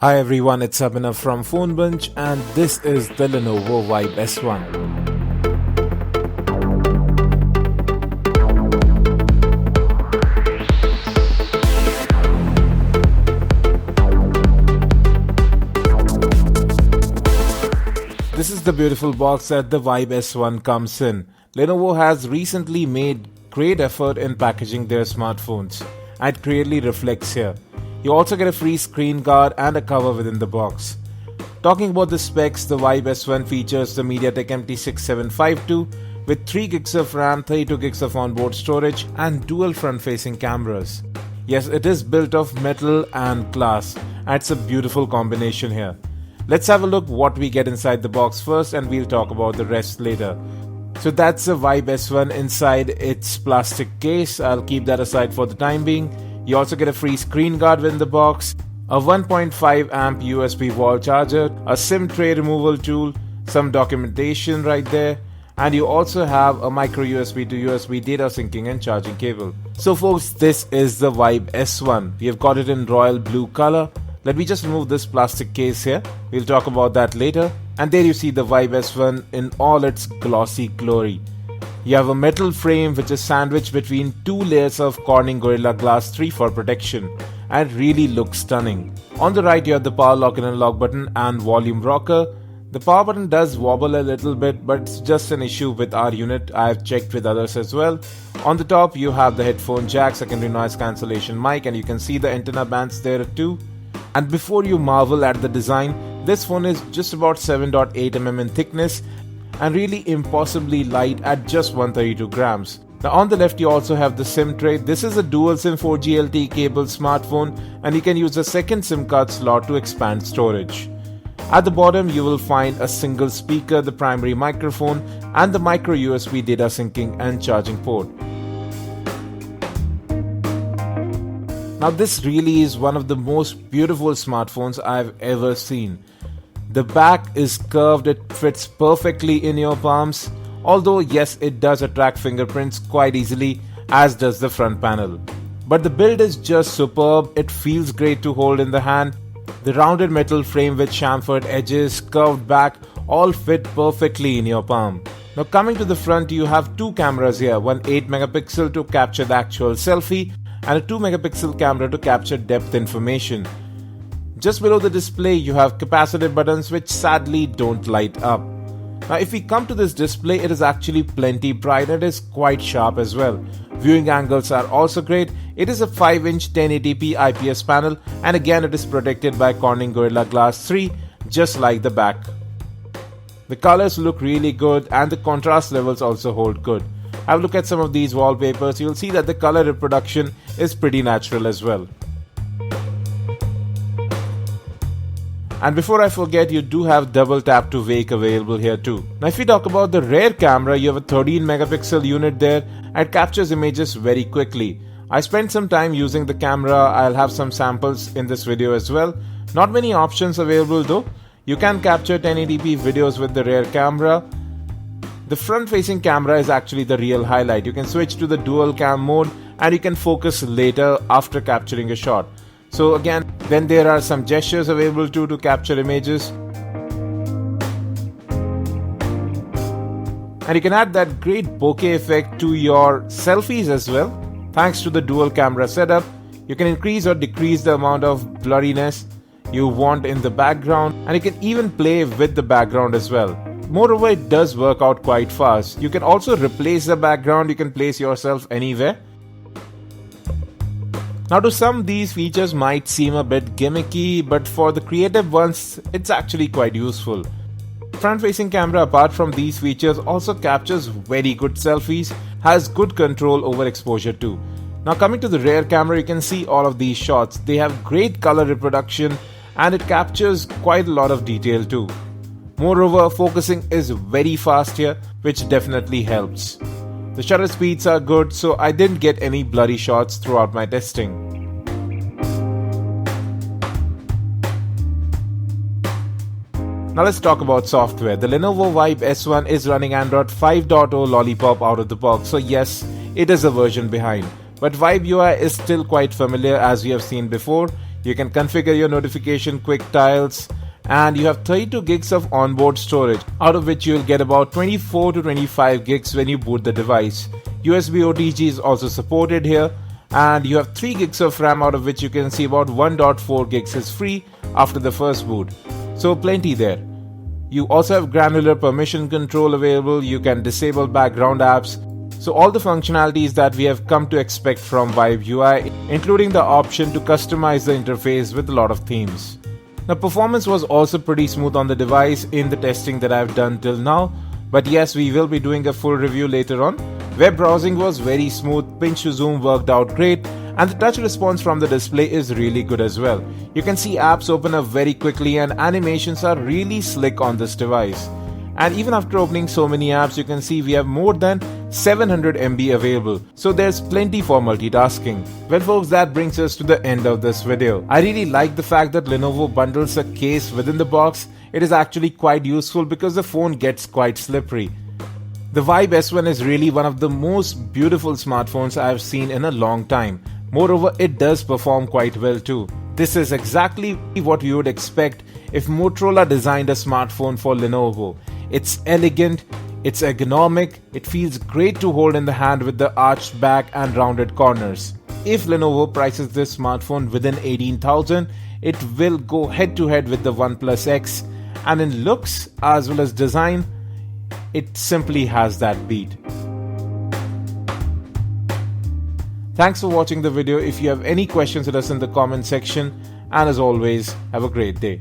Hi everyone, it's Abhinav from PhoneBunch and this is the Lenovo Vibe S1. This is the beautiful box that the Vibe S1 comes in. Lenovo has recently made great effort in packaging their smartphones and it clearly reflects here. You also get a free screen guard and a cover within the box. Talking about the specs, the Vibe S1 features the MediaTek MT6752 with 3GB of RAM, 32GB of onboard storage and dual front-facing cameras. Yes, it is built of metal and glass and it's a beautiful combination here. Let's have a look what we get inside the box first and we'll talk about the rest later. So that's the Vibe S1 inside its plastic case. I'll keep that aside for the time being. You also get a free screen guard within the box, a 1.5 amp USB wall charger, a SIM tray removal tool, some documentation right there, and you also have a micro USB to USB data syncing and charging cable. So folks, this is the Vibe S1. We have got it in royal blue color. Let me just remove this plastic case here. We'll talk about that later. And there you see the Vibe S1 in all its glossy glory. You have a metal frame which is sandwiched between two layers of Corning Gorilla Glass 3 for protection and really looks stunning. On the right you have the power lock and unlock button and volume rocker. The power button does wobble a little bit, but it's just an issue with our unit. I have checked with others as well. On the top you have the headphone jack, secondary noise cancellation mic, and you can see the antenna bands there too. And before you marvel at the design, this phone is just about 7.8mm in thickness and really impossibly light at just 132 grams. Now on the left you also have the SIM tray. This is a dual SIM 4G LTE cable smartphone and you can use a second SIM card slot to expand storage. At the bottom you will find a single speaker, the primary microphone and the micro USB data syncing and charging port. Now this really is one of the most beautiful smartphones I've ever seen. The back is curved, it fits perfectly in your palms, although yes, it does attract fingerprints quite easily, as does the front panel. But the build is just superb, it feels great to hold in the hand. The rounded metal frame with chamfered edges, curved back, all fit perfectly in your palm. Now coming to the front, you have two cameras here, one 8MP to capture the actual selfie and a 2MP camera to capture depth information. Just below the display you have capacitive buttons which sadly don't light up. Now if we come to this display, it is actually plenty bright and it is quite sharp as well. Viewing angles are also great. It is a 5-inch 1080p IPS panel and again it is protected by Corning Gorilla Glass 3 just like the back. The colors look really good and the contrast levels also hold good. Have a look at some of these wallpapers. You'll see that the color reproduction is pretty natural as well. And before I forget, you do have double tap to wake available here too. Now if we talk about the rear camera, you have a 13MP unit there and it captures images very quickly. I spent some time using the camera. I'll have some samples in this video as well. Not many options available though. You can capture 1080p videos with the rear camera. The front facing camera is actually the real highlight. You can switch to the dual cam mode and you can focus later after capturing a shot. So again, then there are some gestures available too to capture images. And you can add that great bokeh effect to your selfies as well. Thanks to the dual camera setup, you can increase or decrease the amount of blurriness you want in the background and you can even play with the background as well. Moreover, it does work out quite fast. You can also replace the background, you can place yourself anywhere. Now to some these features might seem a bit gimmicky, but for the creative ones it's actually quite useful. Front facing camera apart from these features also captures very good selfies, has good control over exposure too. Now coming to the rear camera, you can see all of these shots. They have great color reproduction and it captures quite a lot of detail too. Moreover, focusing is very fast here, which definitely helps. The shutter speeds are good, so I didn't get any blurry shots throughout my testing. Now let's talk about software. The Lenovo Vibe S1 is running Android 5.0 Lollipop out of the box, so yes, it is a version behind. But Vibe UI is still quite familiar as we have seen before. You can configure your notification quick tiles, and you have 32 gigs of onboard storage, out of which you will get about 24 to 25 gigs when you boot the device. USB OTG is also supported here, and you have 3 gigs of RAM, out of which you can see about 1.4 gigs is free after the first boot. So plenty there. You also have granular permission control available. You can disable background apps. So all the functionalities that we have come to expect from Vibe UI, including the option to customize the interface with a lot of themes. Now, performance was also pretty smooth on the device in the testing that I've done till now, but yes, we will be doing a full review later on. Web browsing was very smooth, pinch to zoom worked out great, and the touch response from the display is really good as well. You can see apps open up very quickly and animations are really slick on this device. And even after opening so many apps, you can see we have more than 700 MB available, so there's plenty for multitasking. Well folks, that brings us to the end of this video. I really like the fact that Lenovo bundles a case within the box. It is actually quite useful because the phone gets quite slippery. The Vibe S1 is really one of the most beautiful smartphones I have seen in a long time. Moreover, it does perform quite well too. This is exactly what we would expect if Motorola designed a smartphone for Lenovo. It's elegant, it's ergonomic, it feels great to hold in the hand with the arched back and rounded corners. If Lenovo prices this smartphone within 18,000, it will go head to head with the OnePlus X, and in looks as well as design, it simply has that beat. Thanks for watching the video. If you have any questions, let us in the comment section, and as always, have a great day.